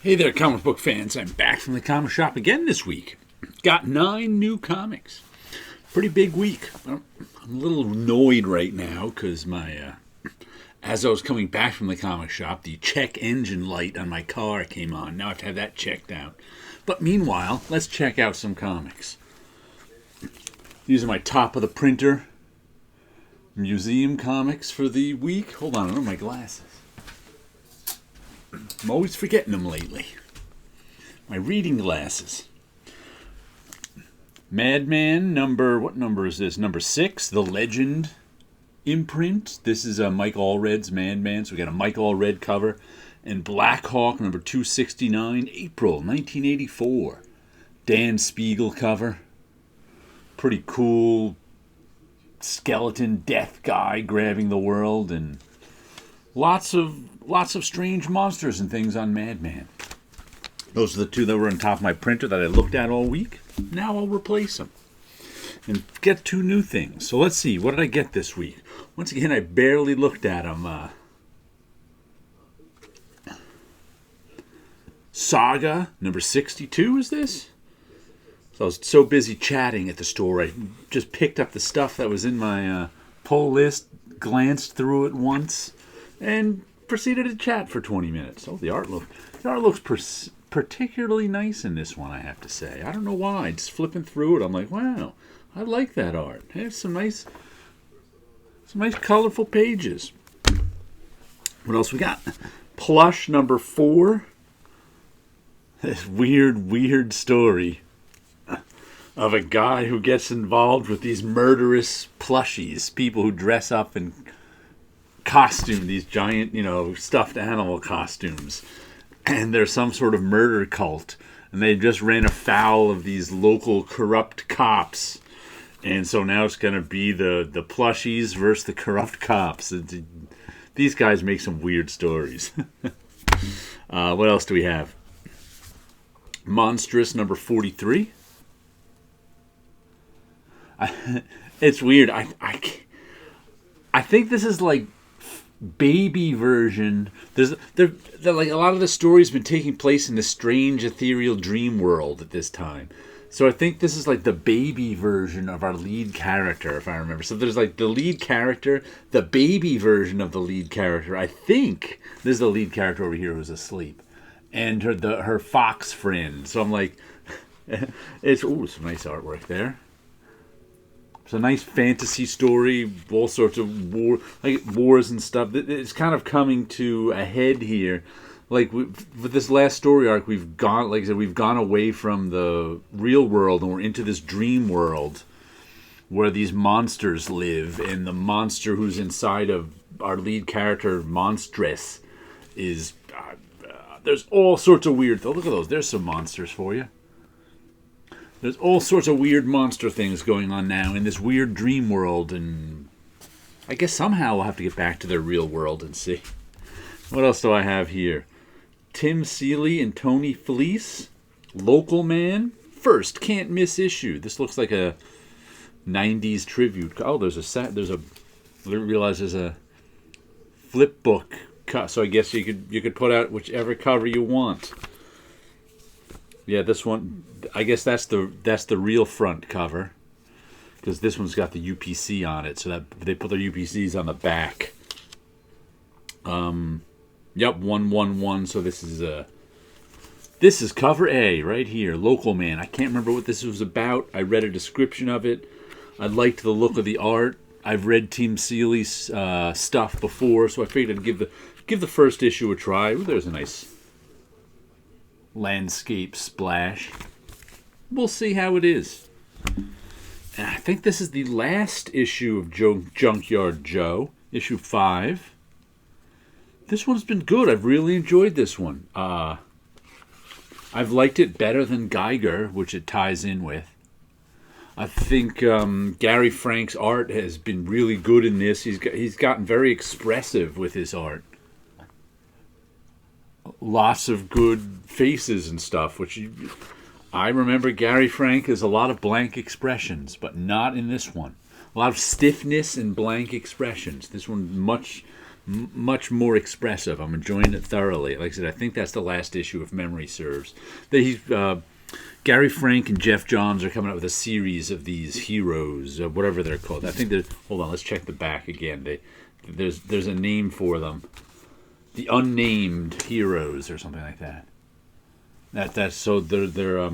Hey there, comic book fans. I'm back from the comic shop again this week. Got 9 new comics. Pretty big week. I'm a little annoyed right now because as I was coming back from the comic shop, the check engine light on my car came on. Now I have to have that checked out. But meanwhile, let's check out some comics. These are my top of the printer museum comics for the week. Hold on, I don't have my glasses. I'm always forgetting them lately. My reading glasses. Madman, what number is this? Number 6, The Legend imprint. This is Mike Allred's Madman, so we got a Mike Allred cover. And Black Hawk, number 269, April 1984. Dan Spiegel cover. Pretty cool skeleton death guy grabbing the world, and lots of strange monsters and things on Madman. Those are the 2 that were on top of my printer that I looked at all week. Now I'll replace them and get 2 new things. So let's see, what did I get this week? Once again, I barely looked at them. Saga, number 62 is this? So I was so busy chatting at the store, I just picked up the stuff that was in my pull list, glanced through it once, and proceeded to chat for 20 minutes. Oh, the art looks particularly nice in this one, I have to say. I don't know why. Just flipping through it, I'm like, wow, I like that art. There's some nice colorful pages. What else we got? Plush number 4. This weird story of a guy who gets involved with these murderous plushies, people who dress up in costume, these giant, stuffed animal costumes. And there's some sort of murder cult. And they just ran afoul of these local corrupt cops. And so now it's going to be the plushies versus the corrupt cops. These guys make some weird stories. What else do we have? Monstrous, number 43. It's weird. I think this is like baby version. They're like a lot of the stories been taking place in this strange ethereal dream world at this time. So I think this is like the baby version of our lead character, if I remember. So there's like the lead character, the baby version of the lead character. I think this is the lead character over here who's asleep, and her fox friend. So I'm like, it's some nice artwork there. It's a nice fantasy story, all sorts of wars and stuff. It's kind of coming to a head here. Like with this last story arc, we've gone, like I said, we've gone away from the real world and we're into this dream world where these monsters live, and the monster who's inside of our lead character, Monstrous, is there's all sorts of weird. Oh, look at those! There's some monsters for you. There's all sorts of weird monster things going on now in this weird dream world, and I guess somehow we'll have to get back to their real world and see. What else do I have here? Tim Seeley and Tony Felice, Local Man, first can't miss issue. This looks like a 90s tribute. Oh, I realize there's a flip book cut, so I guess you could put out whichever cover you want. Yeah, this one, I guess that's the real front cover, because this one's got the UPC on it, so that they put their UPCs on the back. Yep, 111. So this is cover A right here, Local Man. I can't remember what this was about. I read a description of it. I liked the look of the art. I've read Tim Seeley's stuff before, so I figured I'd give the first issue a try. Ooh, there's a nice landscape splash. We'll see how it is. And I think this is the last issue of Junkyard Joe, issue 5. This one's been good. I've really enjoyed this one. I've liked it better than Geiger, which it ties in with. I think Gary Frank's art has been really good in this. He's gotten very expressive with his art. Lots of good faces and stuff, which I remember Gary Frank has a lot of blank expressions, but not in this one. A lot of stiffness and blank expressions. This one much much more expressive. I'm enjoying it thoroughly. Like I said, I think that's the last issue, if memory serves. Gary Frank and Jeff Johns are coming out with a series of these heroes, whatever they're called. I think there's. Hold on, let's check the back again. There's a name for them. The Unnamed Heroes or something like that. That's so they're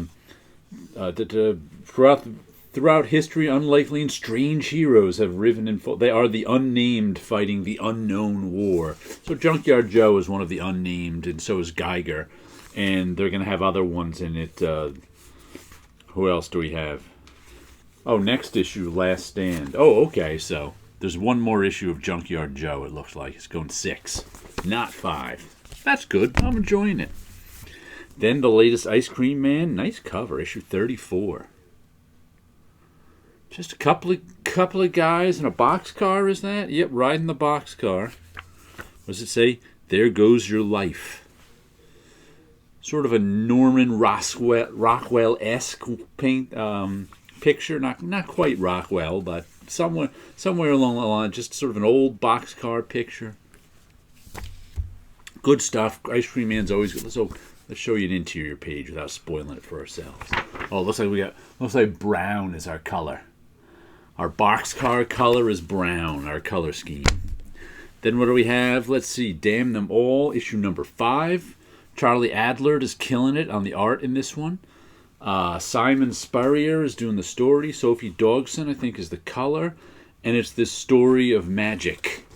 throughout history, unlikely and strange heroes have risen in full. They are the unnamed fighting the unknown war. So Junkyard Joe is one of the unnamed, and so is Geiger, and they're going to have other ones in it. Who else do we have? Oh, next issue, Last Stand. Oh, okay, so there's one more issue of Junkyard Joe, it looks like. It's going 6, not 5. That's good. I'm enjoying it. Then the latest Ice Cream Man. Nice cover, issue 34. Just a couple of guys in a boxcar, is that? Yep, riding the boxcar. What does it say? There goes your life. Sort of a Norman Rockwell-esque picture. Not quite Rockwell, but somewhere along the line. Just sort of an old boxcar picture. Good stuff. Ice Cream Man's always good. So let's show you an interior page without spoiling it for ourselves. Oh, looks like brown is our color. Our boxcar color is brown, our color scheme. Then what do we have? Let's see. Damn Them All, issue number 5. Charlie Adler is killing it on the art in this one. Simon Spurrier is doing the story. Sophie Dogson, I think, is the color. And it's this story of magic.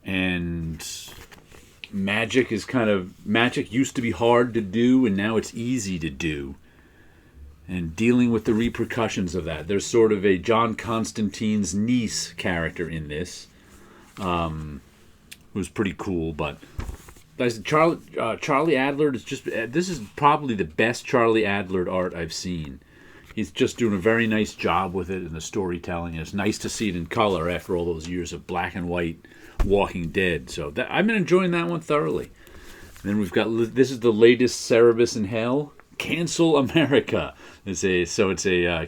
And magic used to be hard to do, and now it's easy to do. And dealing with the repercussions of that. There's sort of a John Constantine's niece character in this, who's pretty cool. But Charlie Adler is this is probably the best Charlie Adler art I've seen. He's just doing a very nice job with it and the storytelling. And it's nice to see it in color after all those years of black and white Walking Dead. So I've been enjoying that one thoroughly. And then we've got, this is the latest Cerebus in Hell. Cancel America. It's a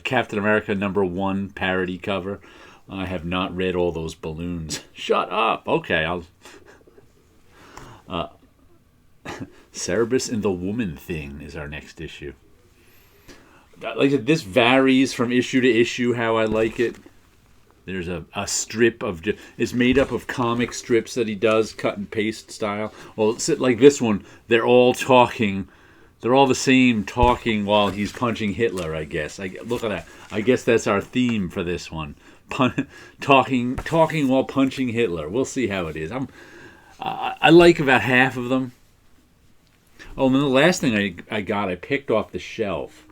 Captain America #1 parody cover. I have not read all those balloons. Shut up. Okay, Cerebus and the Woman Thing is our next issue. Like I said, this varies from issue to issue how I like it. There's a strip of... It's made up of comic strips that he does, cut and paste style. Well, like this one, they're all talking... They're all the same talking while he's punching Hitler, I guess. Look at that. I guess that's our theme for this one. Talking while punching Hitler. We'll see how it is. I like about half of them. Oh, and then the last thing I picked off the shelf.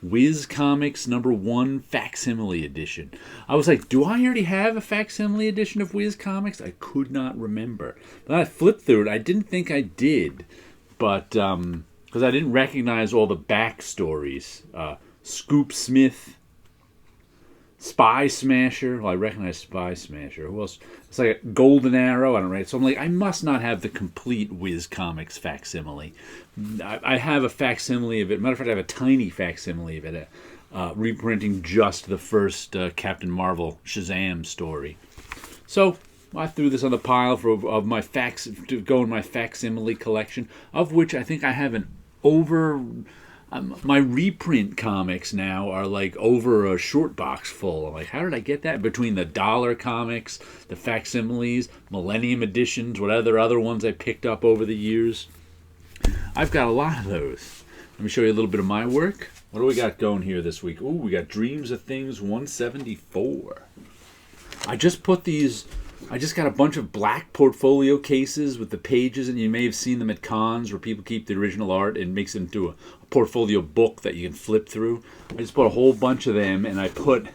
Whiz Comics #1 Facsimile Edition. I was like, do I already have a facsimile edition of Whiz Comics? I could not remember. But I flipped through it. I didn't think I did. But... because I didn't recognize all the backstories. Scoop Smith, Spy Smasher. Well, I recognize Spy Smasher. Who else? It's like a Golden Arrow. I don't know. So I'm like, I must not have the complete Whiz Comics facsimile. I have a facsimile of it. Matter of fact, I have a tiny facsimile of it, reprinting just the first Captain Marvel Shazam story. So I threw this on the pile of my to go in my facsimile collection, of which I think I have an over... my reprint comics now are like over a short box full. I'm like, how did I get that? Between the dollar comics, the facsimiles, Millennium editions, what other ones I picked up over the years. I've got a lot of those. Let me show you a little bit of my work. What do we got going here this week? Ooh, we got Dreams of Things 174. I just got a bunch of black portfolio cases with the pages, and you may have seen them at cons where people keep the original art and makes it into a portfolio book that you can flip through. I just bought a whole bunch of them, and I put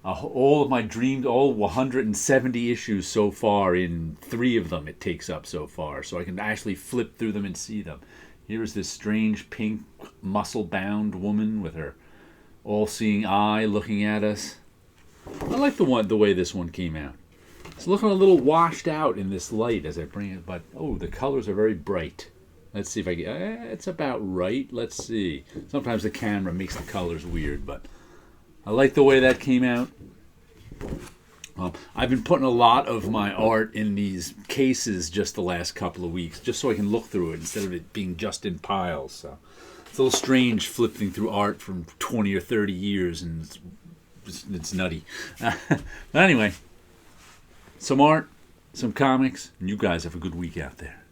all of my dreams, all 170 issues so far, in 3 of them it takes up so far, so I can actually flip through them and see them. Here's this strange pink muscle-bound woman with her all-seeing eye looking at us. I like the way this one came out. It's looking a little washed out in this light as I bring it, but the colors are very bright. Let's see if I get... it's about right. Let's see. Sometimes the camera makes the colors weird, but I like the way that came out. I've been putting a lot of my art in these cases just the last couple of weeks, just so I can look through it instead of it being just in piles. So it's a little strange flipping through art from 20 or 30 years, and it's nutty. But anyway, some art, some comics, and you guys have a good week out there.